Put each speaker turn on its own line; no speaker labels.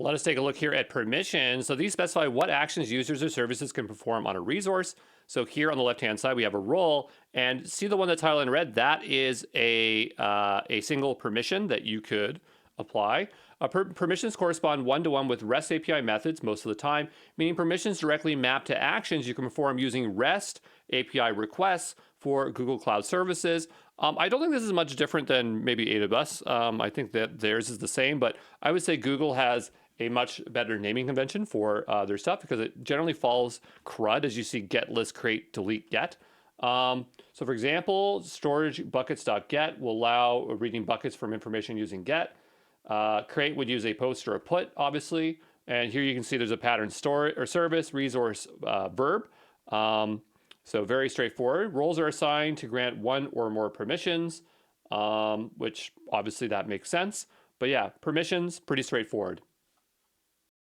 Let us take a look here at permissions. So these specify what actions users or services can perform on a resource. So here on the left-hand side, we have a role, and see the one that's highlighted in red? That is a single permission that you could apply. Permissions correspond one-to-one with REST API methods most of the time, meaning permissions directly map to actions you can perform using REST API requests for Google Cloud Services. I don't think this is much different than maybe AWS. I think that theirs is the same, but I would say Google has a much better naming convention for their stuff because it generally follows CRUD, as you see get, list, create, delete, get. So for example, storage buckets.get will allow reading buckets from information using get. Create would use a post or a put, obviously. And here you can see there's a pattern store or service, resource, verb. So very straightforward. Roles are assigned to grant one or more permissions, which obviously that makes sense. But yeah, permissions, pretty straightforward.